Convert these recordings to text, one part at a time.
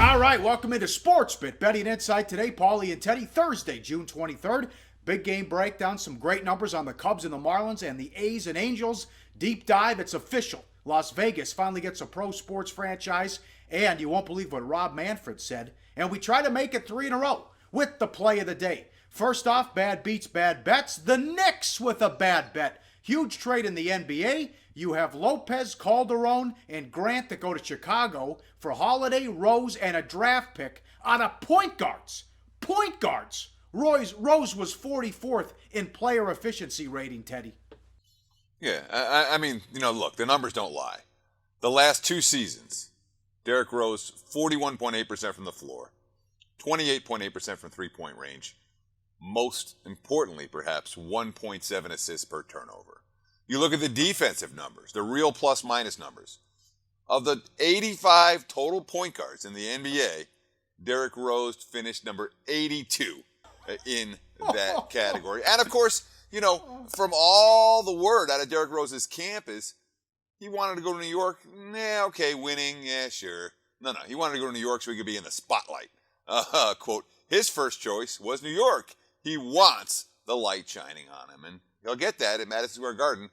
All right, welcome into Sports Bit. Betting Insight today, Paulie and Teddy. Thursday, June 23rd. Big game breakdown, some great numbers on the Cubs and the Marlins and the A's and Angels. Deep dive, it's official. Las Vegas finally gets a pro sports franchise, and you won't believe what Rob Manfred said. And we try to make it 3 in a row with the play of the day. First off, bad beats, bad bets. The Knicks with a bad bet. Huge trade in the NBA. You have Lopez, Calderon, and Grant that go to Chicago for Holiday, Rose, and a draft pick out of point guards. Point guards. Rose was 44th in player efficiency rating, Teddy. Yeah, I mean, look, the numbers don't lie. The last 2 seasons, Derrick Rose, 41.8% from the floor, 28.8% from three-point range. Most importantly, perhaps, 1.7 assists per turnover. You look at the defensive numbers, the real plus-minus numbers. Of the 85 total point guards in the NBA, Derrick Rose finished number 82 in that category. And, of course, from all the word out of Derrick Rose's camp is he wanted to go to New York. Nah, okay, winning, yeah, sure. No, he wanted to go to New York so he could be in the spotlight. Quote, his first choice was New York. He wants the light shining on him. And he'll get that at Madison Square Garden,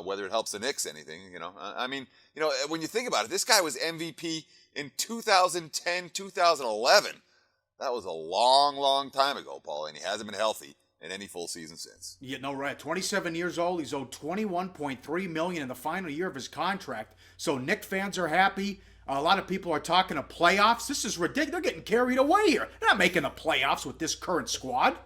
whether it helps the Knicks anything. When you think about it, this guy was MVP in 2010, 2011. That was a long, long time ago, Paul, and he hasn't been healthy in any full season since. Yeah, no, right. 27 years old. He's owed $21.3 million in the final year of his contract. So Knicks fans are happy. A lot of people are talking of playoffs. This is ridiculous. They're getting carried away here. They're not making the playoffs with this current squad.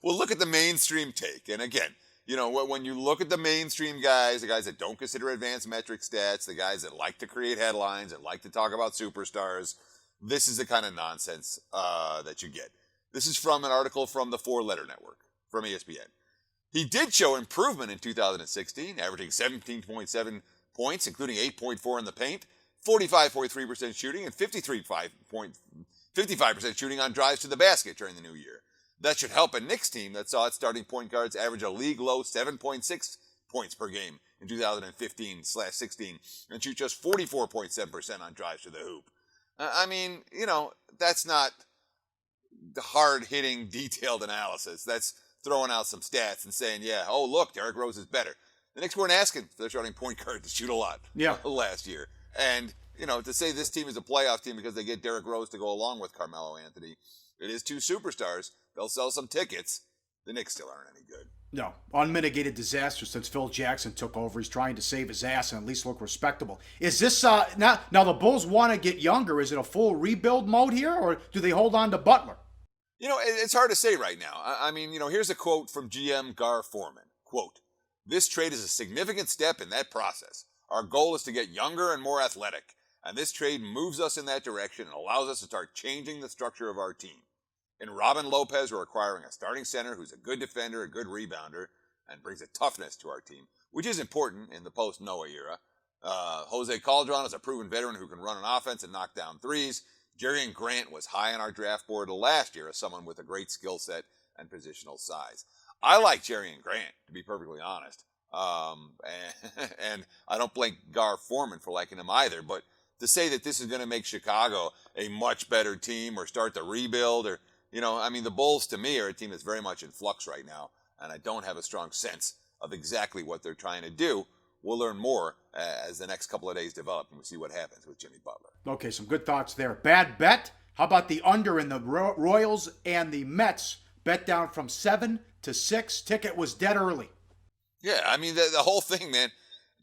Well, look at the mainstream take. And again, when you look at the mainstream guys, the guys that don't consider advanced metric stats, the guys that like to create headlines and like to talk about superstars, this is the kind of nonsense that you get. This is from an article from the 4-Letter Network, from ESPN. He did show improvement in 2016, averaging 17.7 points, including 8.4 in the paint, 45.3% shooting, and 55% shooting on drives to the basket during the new year. That should help a Knicks team that saw its starting point guards average a league-low 7.6 points per game in 2015/16 and shoot just 44.7% on drives to the hoop. That's not the hard-hitting, detailed analysis. That's throwing out some stats and saying, look, Derrick Rose is better. The Knicks weren't asking for their starting point guard to shoot a lot last year. And, to say this team is a playoff team because they get Derrick Rose to go along with Carmelo Anthony, it is 2 superstars. They'll sell some tickets. The Knicks still aren't any good. No, unmitigated disaster since Phil Jackson took over. He's trying to save his ass and at least look respectable. Is this now the Bulls want to get younger? Is it a full rebuild mode here, or do they hold on to Butler? It's hard to say right now. Here's a quote from GM Gar Forman. Quote, "This trade is a significant step in that process. Our goal is to get younger and more athletic, and this trade moves us in that direction and allows us to start changing the structure of our team. In Robin Lopez, we're acquiring a starting center who's a good defender, a good rebounder, and brings a toughness to our team, which is important in the post-Noah era. Jose Calderon is a proven veteran who can run an offense and knock down threes. Jerry Grant was high on our draft board last year as someone with a great skill set and positional size." I like Jerry Grant, to be perfectly honest. And I don't blame Gar Forman for liking him either, but to say that this is going to make Chicago a much better team or start the rebuild or, the Bulls to me are a team that's very much in flux right now, and I don't have a strong sense of exactly what they're trying to do. We'll learn more as the next couple of days develop and we see what happens with Jimmy Butler. Okay, some good thoughts there. Bad bet. How about the under in the Royals and the Mets? Bet down from 7 to 6. Ticket was dead early. Yeah, the whole thing, man,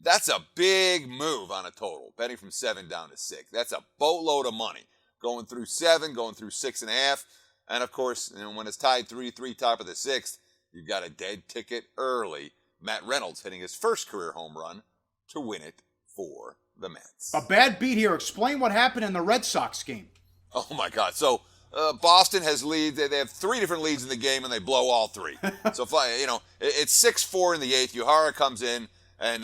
that's a big move on a total, betting from 7 down to 6. That's a boatload of money. Going through 7, going through 6.5. And, of course, when it's tied 3-3 top of the 6th, you've got a dead ticket early. Matt Reynolds hitting his first career home run to win it for the Mets. A bad beat here. Explain what happened in the Red Sox game. Oh, my God. So, Boston has leads. They have 3 different leads in the game, and they blow all 3. So, it's 6-4 in the 8th. Uhara comes in and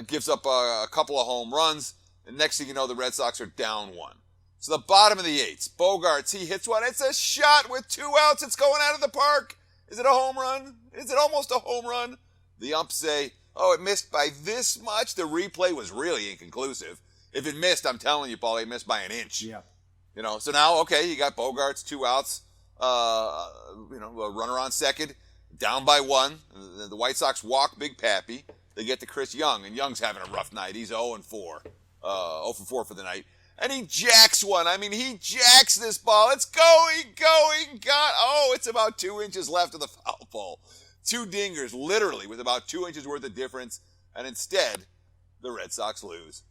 gives up a couple of home runs. And next thing you know, the Red Sox are down 1. So the bottom of the 8th, Bogarts, he hits one. It's a shot with 2 outs. It's going out of the park. Is it a home run? Is it almost a home run? The umps say, oh, it missed by this much. The replay was really inconclusive. If it missed, I'm telling you, Paul, it missed by an inch. Yeah. So now, okay, you got Bogarts, 2 outs, a runner on second, down by 1. The White Sox walk Big Pappy. They get to Chris Young, and Young's having a rough night. He's 0-4, 0 for 4 for the night. And he jacks one. I mean, he jacks this ball. It's going, God. Oh, it's about 2 inches left of the foul pole. 2 dingers, literally, with about 2 inches worth of difference. And instead, the Red Sox lose.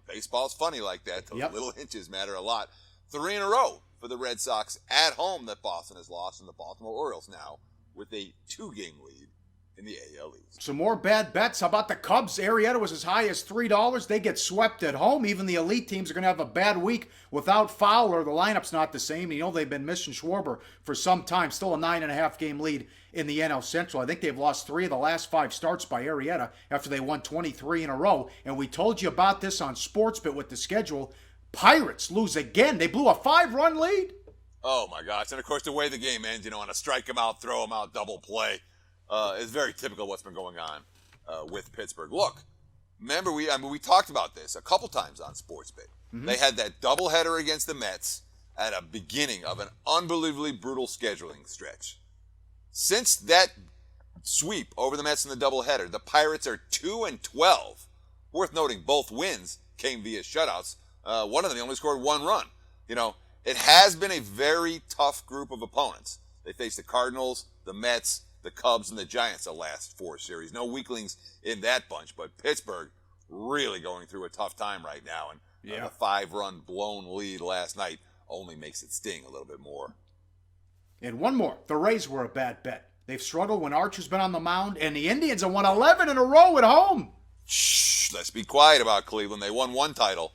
Baseball's funny like that. Those little inches matter a lot. 3 in a row for the Red Sox at home that Boston has lost, and the Baltimore Orioles now with a 2-game lead in the AL East. Some more bad bets. How about the Cubs? Arrieta was as high as $3. They get swept at home. Even the elite teams are going to have a bad week without Fowler. The lineup's not the same. They've been missing Schwarber for some time. Still a 9.5 game lead in the NL Central. I think they've lost 3 of the last 5 starts by Arrieta after they won 23 in a row. And we told you about this on SportsBit with the schedule. Pirates lose again. They blew a 5-run lead. Oh, my gosh. And, of course, the way the game ends, on a strike them out, throw them out, double play, is very typical of what's been going on with Pittsburgh. Look, remember, we talked about this a couple times on SportsBit. Mm-hmm. They had that doubleheader against the Mets at a beginning of an unbelievably brutal scheduling stretch. Since that sweep over the Mets in the doubleheader, the Pirates are 2-12. Worth noting, both wins came via shutouts. One of them, they only scored 1 run. It has been a very tough group of opponents. They faced the Cardinals, the Mets, the Cubs, and the Giants the last 4 series. No weaklings in that bunch, but Pittsburgh really going through a tough time right now. And the 5-run blown lead last night only makes it sting a little bit more. And one more. The Rays were a bad bet. They've struggled when Archer's been on the mound, and the Indians have won 11 in a row at home. Shh, let's be quiet about Cleveland. They won 1 title.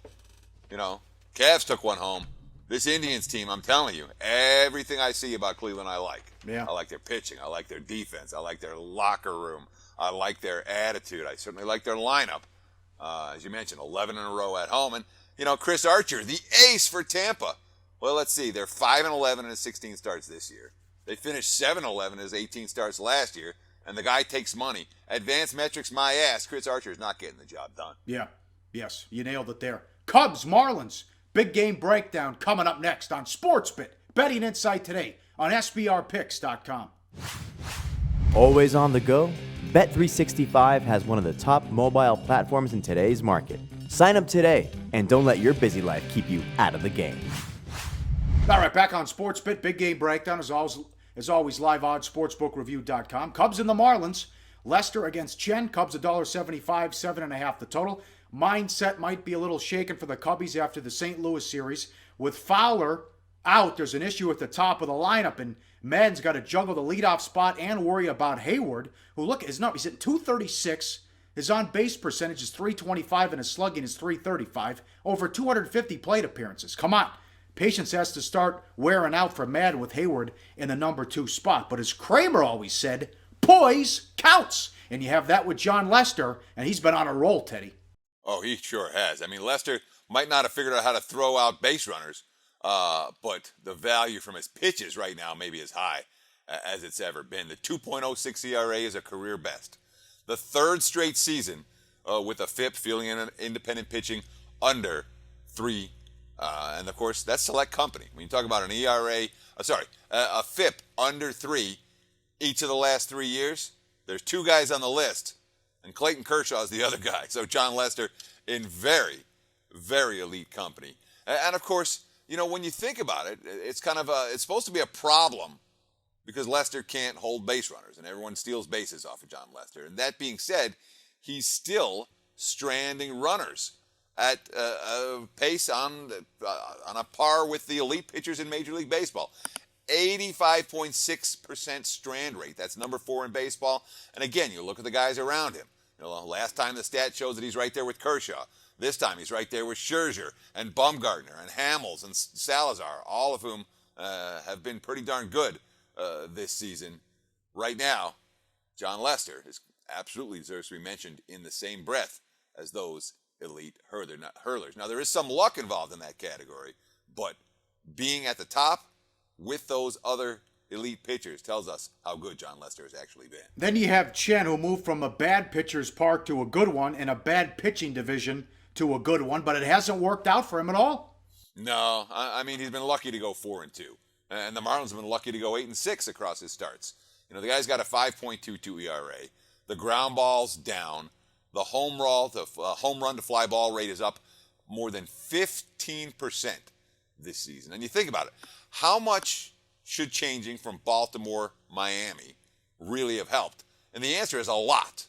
Cavs took 1 home. This Indians team, I'm telling you, everything I see about Cleveland I like. Yeah. I like their pitching. I like their defense. I like their locker room. I like their attitude. I certainly like their lineup. As you mentioned, 11 in a row at home. And, Chris Archer, the ace for Tampa. Well, let's see. They're 5-11 in his 16 starts this year. They finished 7-11 in his 18 starts last year. And the guy takes money. Advanced metrics, my ass. Chris Archer is not getting the job done. Yeah. Yes, you nailed it there. Cubs-Marlins. Big game breakdown coming up next on SportsBit. Betting insight today on SBRpicks.com. Always on the go? Bet365 has one of the top mobile platforms in today's market. Sign up today and don't let your busy life keep you out of the game. All right, back on SportsBit. Big game breakdown as always live on sportsbookreview.com. Cubs and the Marlins. Lester against Chen. Cubs $1.75, 7.5 the total. Mindset might be a little shaken for the Cubbies after the St. Louis series. With Fowler out, there's an issue at the top of the lineup, and Madden's got to juggle the leadoff spot and worry about Hayward, who, look, he's at 236. His on-base percentage is 325, and his slugging is 335. Over 250 plate appearances. Come on. Patience has to start wearing out for Madden with Hayward in the number 2 spot. But as Kramer always said, poise counts. And you have that with John Lester, and he's been on a roll, Teddy. Oh, he sure has. I mean, Lester might not have figured out how to throw out base runners, but the value from his pitches right now may be as high as it's ever been. The 2.06 ERA is a career best. The 3rd straight season with a FIP, fielding and independent pitching, under 3. And, of course, that's select company. When you talk about an a FIP under 3 each of the last 3 years, there's 2 guys on the list. And Clayton Kershaw is the other guy. So John Lester in very, very elite company. And of course, when you think about it, it's it's supposed to be a problem because Lester can't hold base runners and everyone steals bases off of John Lester. And that being said, he's still stranding runners at a pace on a par with the elite pitchers in Major League Baseball. 85.6% strand rate. That's number 4 in baseball. And again, you look at the guys around him. Last time the stat shows that he's right there with Kershaw. This time he's right there with Scherzer and Bumgarner and Hamels and Salazar, all of whom have been pretty darn good this season. Right now, John Lester absolutely deserves to be mentioned in the same breath as those elite hurlers. Now, there is some luck involved in that category, but being at the top with those other elite pitchers tells us how good John Lester has actually been. Then you have Chen, who moved from a bad pitcher's park to a good one and a bad pitching division to a good one, but it hasn't worked out for him at all. No, I mean, he's been lucky to go 4-2. And the Marlins have been lucky to go 8-6 across his starts. The guy's got a 5.22 ERA. The ground ball's down. The home run to fly ball rate is up more than 15% this season. And you think about it, how much should changing from Baltimore, Miami really have helped? And the answer is a lot.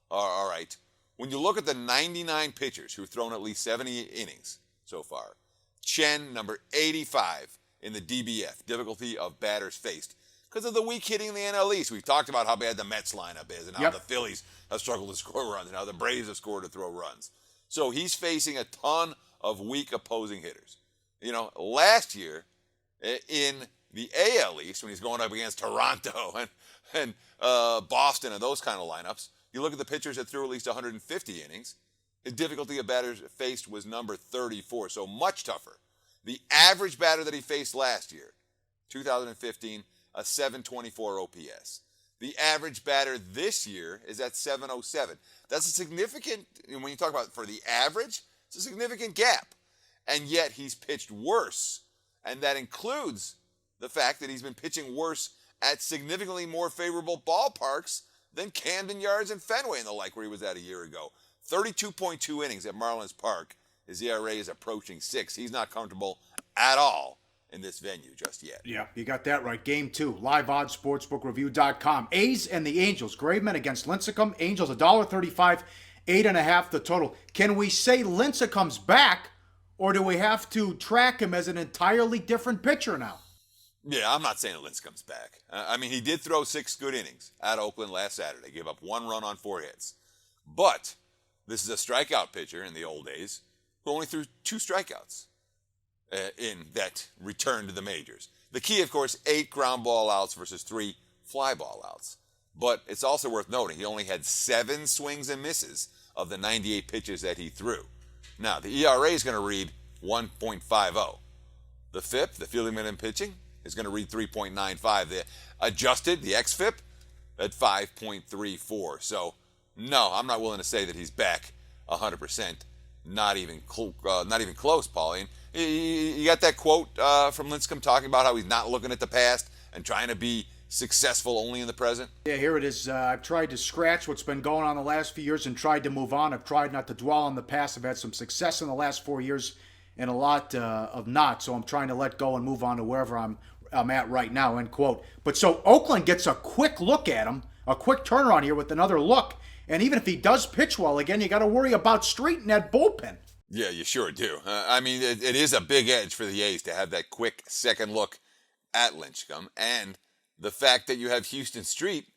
All right. When you look at the 99 pitchers who've thrown at least 70 innings so far, Chen, number 85 in the DBF, difficulty of batters faced, because of the weak hitting in the NL East. We've talked about how bad the Mets lineup is and how the Phillies have struggled to score runs and how the Braves have scored to throw runs. So he's facing a ton of weak opposing hitters. Last year in the AL East, when he's going up against Toronto and Boston and those kind of lineups, you look at the pitchers that threw at least 150 innings, his difficulty of batters faced was number 34, so much tougher. The average batter that he faced last year, 2015, a 724 OPS. The average batter this year is at 707. That's a significant, when you talk about for the average, it's a significant gap. And yet he's pitched worse. And that includes the fact that he's been pitching worse at significantly more favorable ballparks than Camden Yards and Fenway and the like, where he was at a year ago. 32.2 innings at Marlins Park. His ERA is approaching 6. He's not comfortable at all in this venue just yet. Yeah, you got that right. Game 2, liveoddssportsbookreview.com. A's and the Angels. Graveman against Lincecum. Angels $1.35, 8.5 the total. Can we say Lincecum's back, or do we have to track him as an entirely different pitcher now? Yeah, I'm not saying that Lincecum's back. He did throw 6 good innings at Oakland last Saturday. Gave up 1 run on 4 hits. But this is a strikeout pitcher in the old days who only threw 2 strikeouts in that return to the majors. The key, of course, 8 ground ball outs versus 3 fly ball outs. But it's also worth noting he only had 7 swings and misses of the 98 pitches that he threw. Now, the ERA is going to read 1.50. The FIP, the fielding minute pitching, is going to read 3.95. The adjusted, the XFIP, at 5.34. So, no, I'm not willing to say that he's back 100%. Not even close, Paulie. You got that quote from Lincecum talking about how he's not looking at the past and trying to be successful only in the present? Yeah, here it is. I've tried to scratch what's been going on the last few years and tried to move on. I've tried not to dwell on the past. I've had some success in the last 4 years and a lot of not. So I'm trying to let go and move on to wherever I'm at right now, end quote. But so Oakland gets a quick look at him, a quick turnaround here with another look. And even if he does pitch well again, you got to worry about Street in that bullpen. Yeah, you sure do. It is a big edge for the A's to have that quick second look at Lincecum. And the fact that you have Houston Street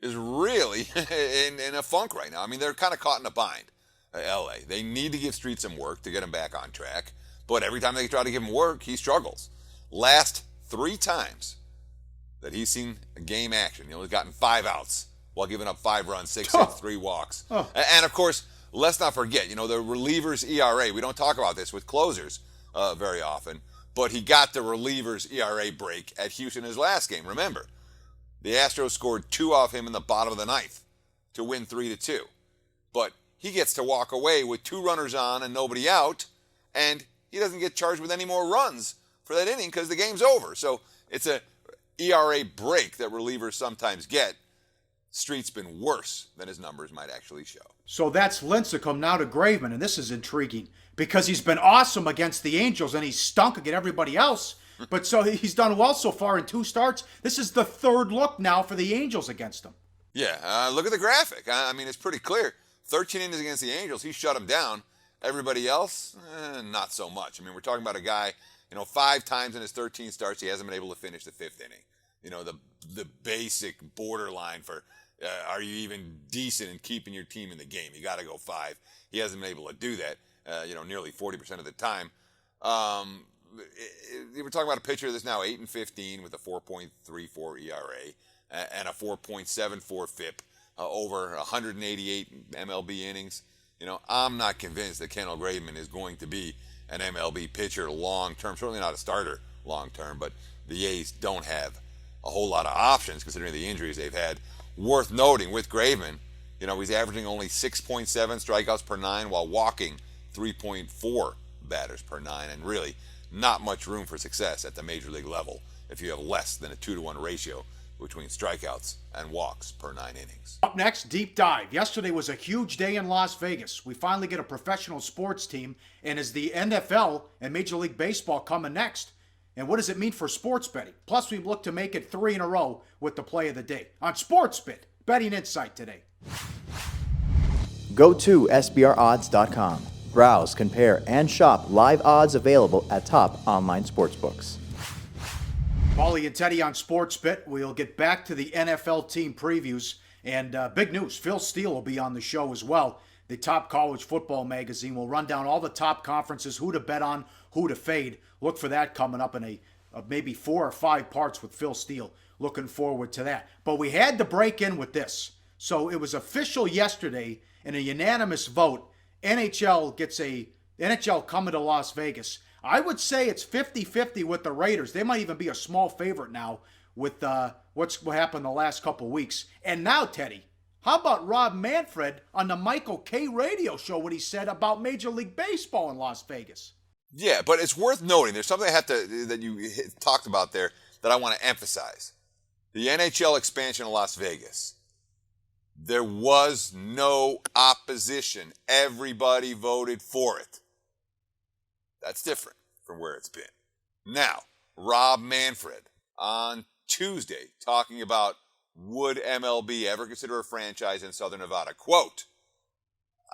is really in a funk right now. They're kind of caught in a bind, L.A. They need to give Street some work to get him back on track. But every time they try to give him work, he struggles. Last 3 times that he's seen a game action, he's gotten 5 outs while giving up 5 runs, 6 hits, 3 walks. And, of course, let's not forget, the reliever's ERA. We don't talk about this with closers very often, but he got the reliever's ERA break at Houston his last game. Remember, the Astros scored 2 off him in the bottom of the 9th to win 3-2. But he gets to walk away with 2 runners on and nobody out, and he doesn't get charged with any more runs for that inning because the game's over. So it's a ERA break that relievers sometimes get. Street's been worse than his numbers might actually show. So that's Lincecum now to Graveman, and this is intriguing because he's been awesome against the Angels and he's stunk against everybody else. But so he's done well so far in 2 starts. This is the 3rd look now for the Angels against him. Yeah, look at the graphic. It's pretty clear. 13 innings against the Angels, he shut him down. Everybody else, not so much. We're talking about a guy, 5 times in his 13 starts, he hasn't been able to finish the 5th inning. The basic borderline for are you even decent in keeping your team in the game? You got to go 5. He hasn't been able to do that, nearly 40% of the time. We're talking about a pitcher that's now 8-15 with a 4.34 ERA and a 4.74 FIP over 188 MLB innings. I'm not convinced that Kendall Graveman is going to be an MLB pitcher long term. Certainly not a starter long term, but the A's don't have a whole lot of options considering the injuries they've had. Worth noting with Graveman, he's averaging only 6.7 strikeouts per 9 while walking 3.4 batters per 9. And really, not much room for success at the major league level if you have less than a 2-to-1 ratio between strikeouts and walks per 9 innings. Up next, deep dive. Yesterday was a huge day in Las Vegas. We finally get a professional sports team, and is the NFL and Major League Baseball coming next? And what does it mean for sports betting? Plus, we look to make it 3 in a row with the play of the day on SportsBit, Betting Insight today. Go to SBRodds.com. Browse, compare, and shop live odds available at top online sportsbooks. Paulie and Teddy on SportsBit. We'll get back to the NFL team previews. And big news, Phil Steele will be on the show as well. The Top College Football magazine will run down all the top conferences, who to bet on, who to fade. Look for that coming up in a maybe 4 or 5 parts with Phil Steele. Looking forward to that. But we had to break in with this. So it was official yesterday in a unanimous vote. NHL coming to Las Vegas. I would say it's 50-50 with the Raiders. They might even be a small favorite now with what happened the last couple weeks. And now, Teddy, how about Rob Manfred on the Michael K. radio show, what he said about Major League Baseball in Las Vegas? Yeah, but it's worth noting. There's something that you talked about there that I want to emphasize. The NHL expansion of Las Vegas. There was no opposition. Everybody voted for it. That's different from where it's been. Now, Rob Manfred on Tuesday talking about would MLB ever consider a franchise in Southern Nevada. Quote,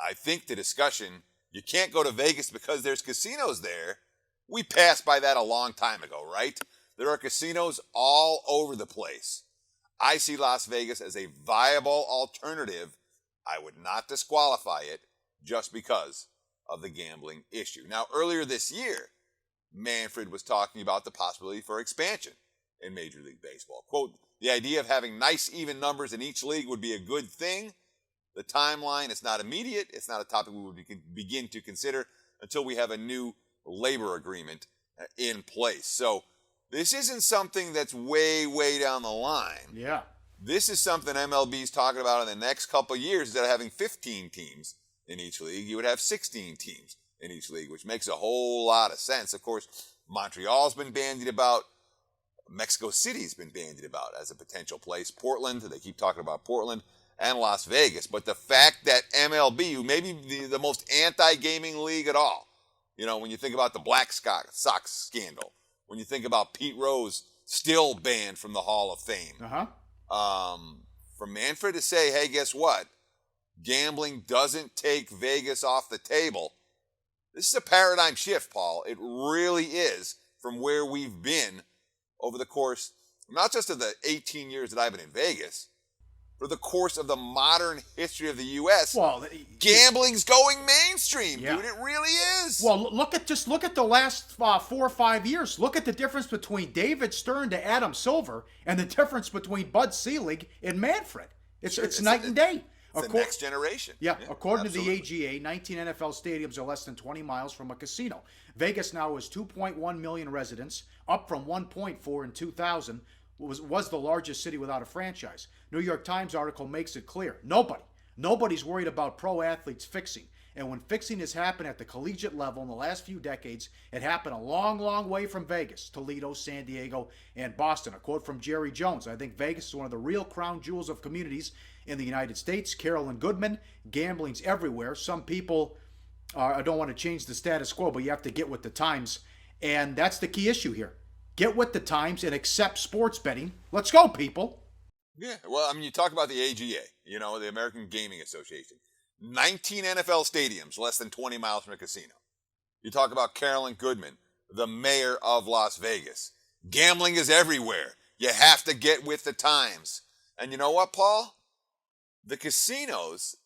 I think the discussion, you can't go to Vegas because there's casinos there. We passed by that a long time ago, right? There are casinos all over the place. I see Las Vegas as a viable alternative. I would not disqualify it just because of the gambling issue. Now, earlier this year, Manfred was talking about the possibility for expansion in Major League Baseball. Quote, the idea of having nice even numbers in each league would be a good thing. The timeline is not immediate. It's not a topic we would begin to consider until we have a new labor agreement in place. So this isn't something that's way down the line. Yeah. This is something MLB's talking about in the next couple of years. Instead of having 15 teams in each league, you would have 16 teams in each league, which makes a whole lot of sense. Of course, Montreal's been bandied about. Mexico City's been bandied about as a potential place. Portland, they keep talking about Portland, and Las Vegas. But the fact that MLB, who may be the most anti-gaming league at all, you know, when you think about the Black Sox scandal, when you think about Pete Rose still banned from the Hall of Fame, for Manfred to say, hey, guess what? Gambling doesn't take Vegas off the table. This is a paradigm shift, Paul. It really is from where we've been over the course, not just of the 18 years that I've been in Vegas, for the course of the modern history of the U.S. Well, gambling's going mainstream, yeah. dude. It really is. Well, look at the last 4 or 5 years. Look at the difference between David Stern to Adam Silver and the difference between Bud Selig and Manfred. It's night and day. It's the next generation. Yeah, according absolutely. to the AGA, 19 NFL stadiums are less than 20 miles from a casino. Vegas now has 2.1 million residents, up from 1.4 in 2000. Was the largest city without a franchise. New York Times article makes it clear. Nobody's worried about pro athletes fixing. And when fixing has happened at the collegiate level in the last few decades, it happened a long way from Vegas, Toledo, San Diego, and Boston. A quote from Jerry Jones, I think Vegas is one of the real crown jewels of communities in the United States. Carolyn Goodman, gambling's everywhere. Some people don't want to change the status quo, but you have to get with the times. And that's the key issue here. Get with the times and accept sports betting. Let's go, people. Yeah, well, I mean, you talk about the AGA, you know, the American Gaming Association. 19 NFL stadiums less than 20 miles from a casino. You talk about Carolyn Goodman, the mayor of Las Vegas. Gambling is everywhere. You have to get with the times. And you know what, Paul? The casinos,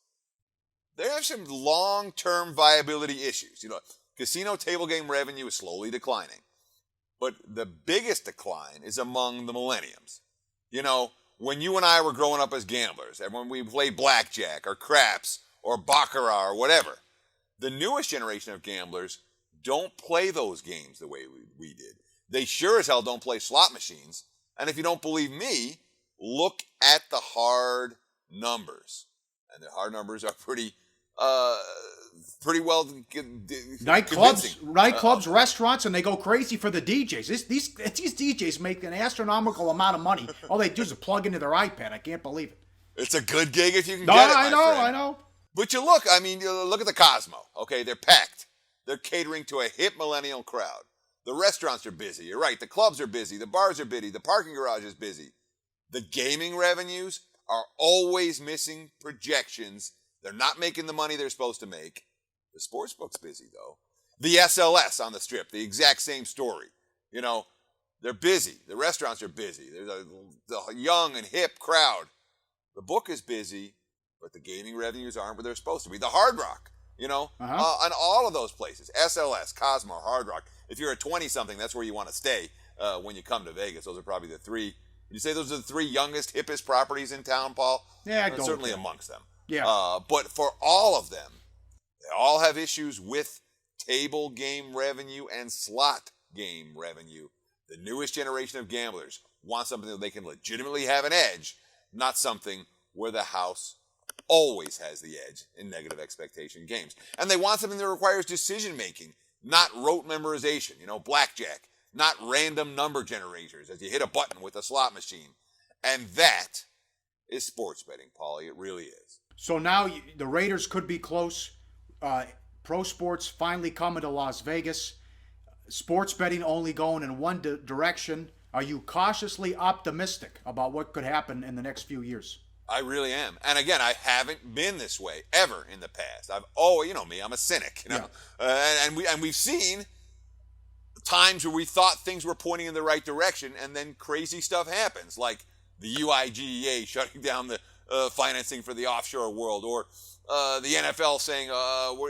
they have some long-term viability issues. You know, casino table game revenue is slowly declining. But the biggest decline is among the millenniums. You know, when you and I were growing up as gamblers, and when we played blackjack or craps or baccarat or whatever, the newest generation of gamblers don't play those games the way we did. They sure as hell don't play slot machines. And if you don't believe me, look at the hard numbers. And the hard numbers are pretty pretty well nightclubs, restaurants, and they go crazy for the DJs. These DJs make an astronomical amount of money. All they do is plug into their iPad. I can't believe it. It's a good gig if you can get it, my friend. I know. But you look at the Cosmo. Okay, they're packed. They're catering to a hip millennial crowd. The restaurants are busy. You're right. The clubs are busy. The bars are busy. The parking garage is busy. The gaming revenues are always missing projections. They're not making the money they're supposed to make. The sportsbook's busy, though. The SLS on the Strip, the exact same story. They're busy. The restaurants are busy. There's a young and hip crowd. The book is busy, but the gaming revenues aren't where they're supposed to be. The Hard Rock, and all of those places, SLS, Cosmo, Hard Rock. If you're a 20-something, that's where you want to stay when you come to Vegas. Those are probably the three. Would you say those are the three youngest, hippest properties in town, Paul? Yeah, I'd go certainly with that. Amongst them. Yeah. But for all of them, they all have issues with table game revenue and slot game revenue. The newest generation of gamblers want something that they can legitimately have an edge, not something where the house always has the edge in negative expectation games. And they want something that requires decision-making, not rote memorization, blackjack, not random number generators as you hit a button with a slot machine. And that is sports betting, Paulie. It really is. So now the Raiders could be close. Pro sports finally coming to Las Vegas. Sports betting only going in one direction. Are you cautiously optimistic about what could happen in the next few years? I really am. And again, I haven't been this way ever in the past. I've always, me, I'm a cynic, Yeah. And we've seen times where we thought things were pointing in the right direction, and then crazy stuff happens, like the UIGEA shutting down the financing for the offshore world, or the NFL saying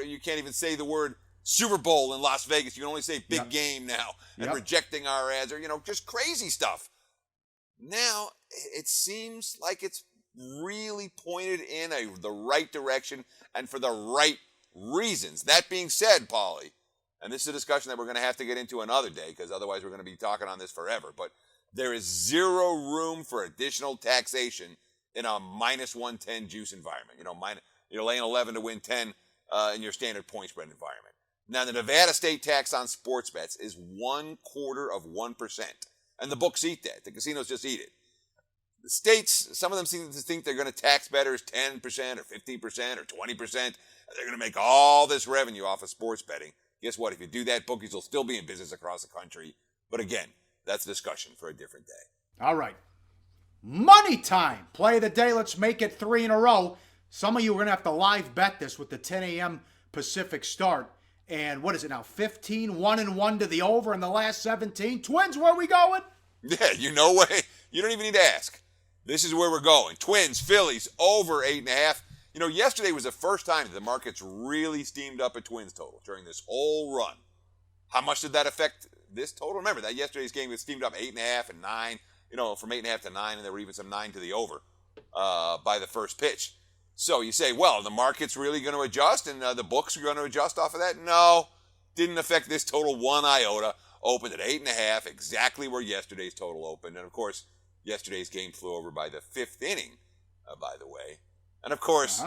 you can't even say the word Super Bowl in Las Vegas. You can only say big game now, and rejecting our ads, or just crazy stuff. Now it seems like it's really pointed in the right direction and for the right reasons. That being said, Paulie, and this is a discussion that we're going to have to get into another day because otherwise we're going to be talking on this forever, but there is zero room for additional taxation in a minus 110 juice environment. You're laying 11 to win 10 in your standard point spread environment. Now, the Nevada state tax on sports bets is 0.25%. And the books eat that. The casinos just eat it. The states, some of them seem to think they're going to tax bettors 10% or 15% or 20%. And they're going to make all this revenue off of sports betting. Guess what? If you do that, bookies will still be in business across the country. But again, that's a discussion for a different day. All right. Money time. Play of the day. Let's make it 3 in a row. Some of you are going to have to live bet this with the 10 a.m. Pacific start. And what is it now? 15, 1-1 to the over in the last 17. Twins, where are we going? Yeah, you don't even need to ask. This is where we're going. Twins, Phillies, over 8.5. Yesterday was the first time that the markets really steamed up a Twins total during this whole run. How much did that affect this total? Remember, that yesterday's game was steamed up 8.5 and 9, from 8.5 to 9, and there were even some 9 to the over by the first pitch. So you say, well, the market's really going to adjust and the books are going to adjust off of that? No, didn't affect this total one iota. Opened at 8.5, exactly where yesterday's total opened. And, of course, yesterday's game flew over by the 5th inning, by the way. And, of course,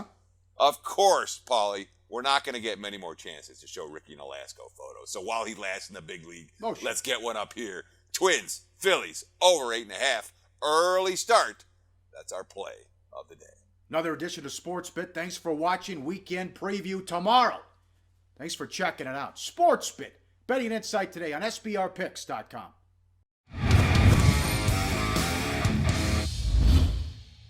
Paulie, we're not going to get many more chances to show Ricky Nolasco photos. So while he lasts in the big league, let's get one up here. Twins, Phillies, over 8.5. Early start. That's our play of the day. Another edition of SportsBit. Thanks for watching. Weekend preview tomorrow. Thanks for checking it out. SportsBit. Betting insight today on SBRpicks.com.